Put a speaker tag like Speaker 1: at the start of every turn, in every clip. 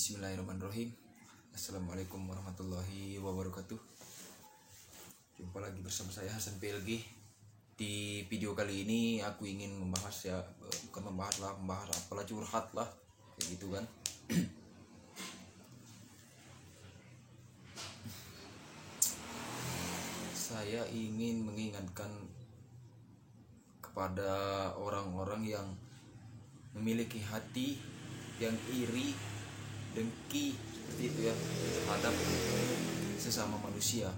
Speaker 1: Bismillahirrahmanirrahim. Assalamualaikum warahmatullahi wabarakatuh. Jumpa lagi bersama saya Hasan PLG. Di video kali ini aku ingin membahas bukan membahas apalah, curhat lah kayak gitu kan. Saya ingin mengingatkan kepada orang-orang yang memiliki hati yang iri, dengki seperti itu ya terhadap sesama manusia,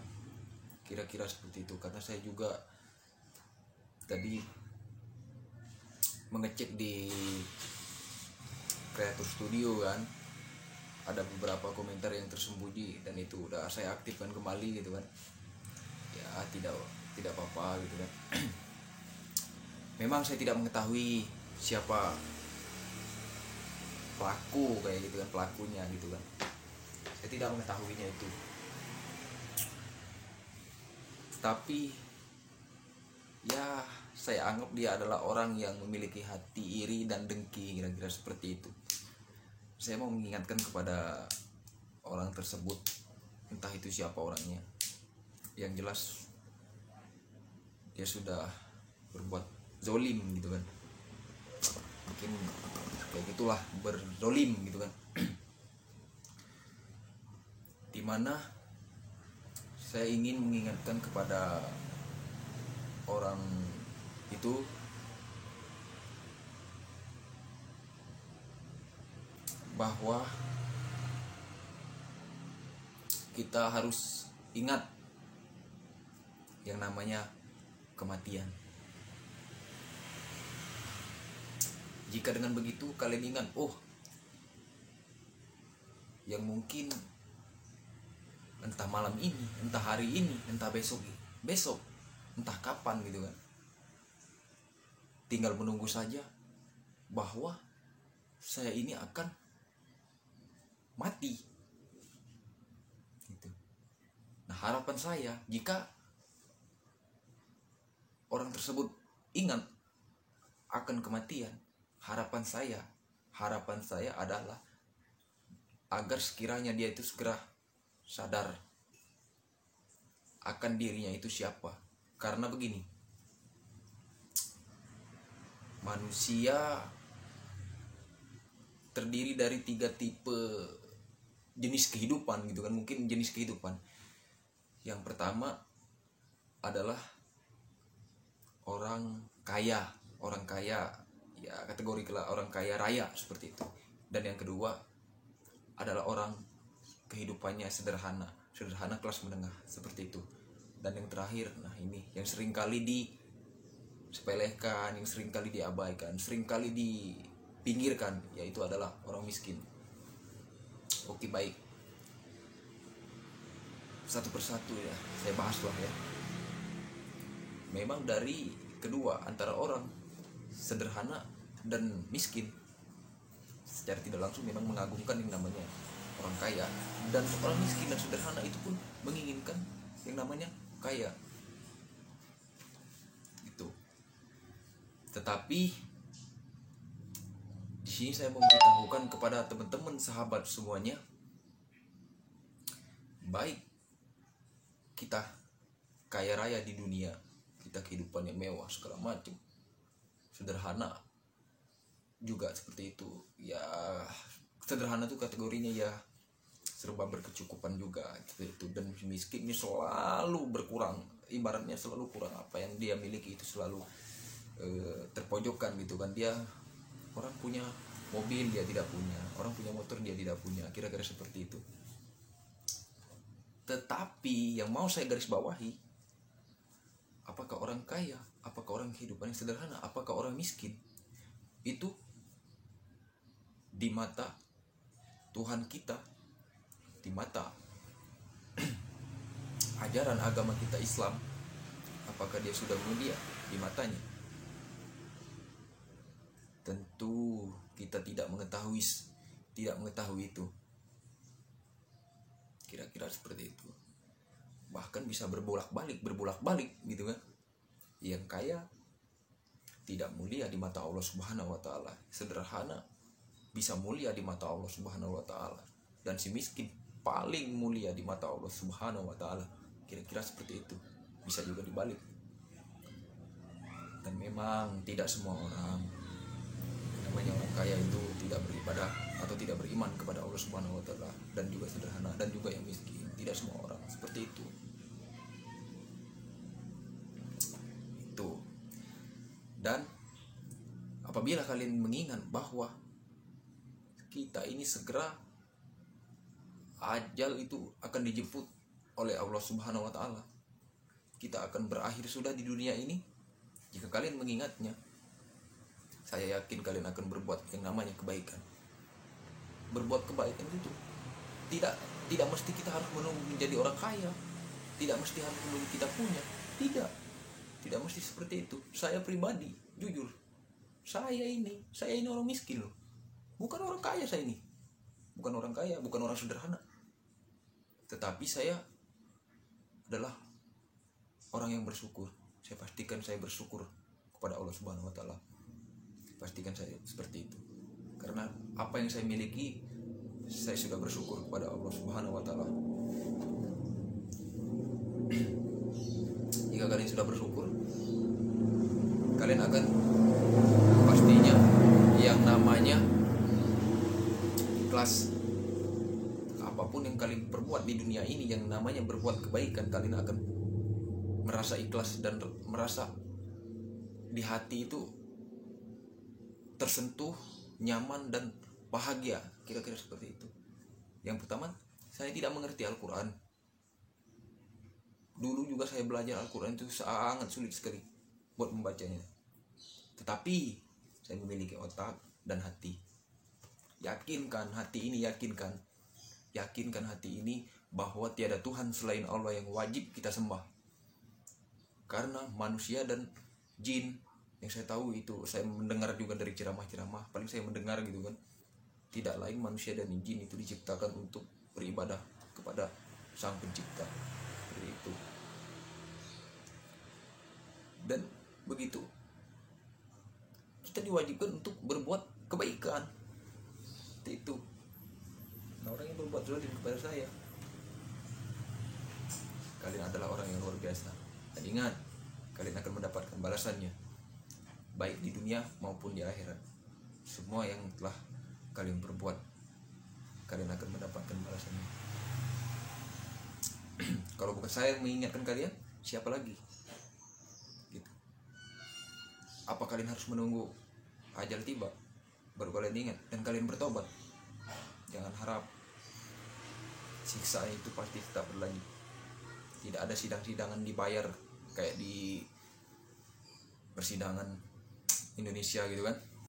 Speaker 1: kira-kira seperti itu. Karena saya juga tadi mengecek di Creator Studio kan, ada beberapa komentar yang tersembunyi dan itu udah saya aktifkan kembali gitu kan. Ya tidak apa-apa gitu kan. Memang saya tidak mengetahui siapa pelaku kayak gitu kan, pelakunya gitu kan, saya tidak mengetahuinya itu. Tapi ya saya anggap dia adalah orang yang memiliki hati iri dan dengki, kira-kira seperti itu. Saya mau mengingatkan kepada orang tersebut, entah itu siapa orangnya, yang jelas dia sudah berbuat zolim gitu kan, mungkin kayak gitulah, berzolim gitu kan. Dimana saya ingin mengingatkan kepada orang itu bahwa kita harus ingat yang namanya kematian. Jika dengan begitu kalian ingat, yang mungkin entah malam ini, entah hari ini, entah besok, entah kapan gitu kan, tinggal menunggu saja bahwa saya ini akan mati gitu. Nah, harapan saya jika orang tersebut ingat akan kematian, harapan saya adalah agar sekiranya dia itu segera sadar akan dirinya itu siapa. Karena begini, manusia terdiri dari 3 tipe jenis kehidupan gitu kan, mungkin jenis kehidupan. Yang pertama adalah orang kaya ya, kategori orang kaya raya seperti itu. Dan yang kedua adalah orang kehidupannya sederhana kelas menengah seperti itu. Dan yang terakhir, nah ini yang seringkali disepelekan, yang seringkali diabaikan, seringkali dipinggirkan, yaitu adalah orang miskin. Oke, baik, satu persatu ya saya bahas lah ya. Memang dari kedua, antara orang sederhana dan miskin, secara tidak langsung memang mengagungkan yang namanya orang kaya, dan orang miskin dan sederhana itu pun menginginkan yang namanya kaya gitu. Tetapi di sini saya memberitahukan kepada teman-teman sahabat semuanya, baik kita kaya raya di dunia, kita kehidupan yang mewah segala macam, sederhana juga seperti itu ya. Sederhana tuh kategorinya ya serba berkecukupan juga gitu itu. Dan miskin ini selalu berkurang, ibaratnya selalu kurang, apa yang dia miliki itu selalu terpojokkan gitu kan. Dia orang punya mobil dia tidak punya, orang punya motor dia tidak punya, kira-kira seperti itu. Tetapi yang mau saya garis bawahi, apakah orang kaya, apakah orang kehidupan yang sederhana, apakah orang miskin, itu di mata Tuhan kita, di mata ajaran agama kita Islam, apakah dia sudah mulia di matanya? Tentu kita tidak mengetahui itu, kira-kira seperti itu. Bahkan bisa berbolak-balik gitu kan. Yang kaya tidak mulia di mata Allah Subhanahu wa taala, sederhana bisa mulia di mata Allah Subhanahu wa taala. dan si miskin paling mulia di mata Allah Subhanahu wa taala. Kira-kira seperti itu. Bisa juga dibalik. Dan memang tidak semua orang, namanya orang kaya itu tidak beribadah atau tidak beriman kepada Allah Subhanahu wa taala, dan juga sederhana, dan juga yang miskin. Tidak semua orang seperti itu. Dan apabila kalian mengingat bahwa kita ini segera ajal itu akan dijemput oleh Allah Subhanahu wa taala. Kita akan berakhir sudah di dunia ini. Jika kalian mengingatnya, saya yakin kalian akan berbuat yang namanya kebaikan. Berbuat kebaikan itu tidak mesti kita harus menunggu menjadi orang kaya. Tidak mesti harus menunggu kita punya. Tidak mesti seperti itu. Saya pribadi, jujur, saya ini orang miskin loh. Bukan orang kaya saya ini. Bukan orang kaya, bukan orang sederhana. Tetapi saya adalah orang yang bersyukur. Saya pastikan saya bersyukur kepada Allah Subhanahu wa taala. Pastikan saya seperti itu. Karena apa yang saya miliki, saya sudah bersyukur kepada Allah Subhanahu wa taala. Jika kalian sudah bersyukur, kalian akan pastinya yang namanya ikhlas. Apapun yang kalian perbuat di dunia ini, yang namanya berbuat kebaikan, kalian akan merasa ikhlas dan merasa di hati itu tersentuh, nyaman dan bahagia. Kira-kira seperti itu. Yang pertama, saya tidak mengerti Al-Quran. Dulu juga saya belajar Al-Quran itu sangat sulit sekali buat membacanya. Tetapi saya memiliki otak dan hati. Yakinkan hati ini bahwa tiada Tuhan selain Allah yang wajib kita sembah. Karena manusia dan jin, yang saya tahu itu, saya mendengar juga dari ceramah-ceramah, paling saya mendengar gitu kan, tidak lain manusia dan jin itu diciptakan untuk beribadah kepada Sang Pencipta. Seperti itu. Dan begitu, kita diwajibkan untuk berbuat kebaikan. Seperti itu. Nah, orang yang berbuat zalim kepada saya, kalian adalah orang yang luar biasa. Dan ingat, kalian akan mendapatkan balasannya, baik di dunia maupun di akhirat. Semua yang telah kalian perbuat, kalian akan mendapatkan balasannya. Kalau bukan saya yang mengingatkan kalian, siapa lagi? Gitu. Apa kalian harus menunggu ajal tiba baru kalian ingat dan kalian bertobat? Jangan harap siksa itu pasti tetap berlanjut. Tidak ada sidang-sidangan dibayar kayak di persidangan Indonesia gitu kan.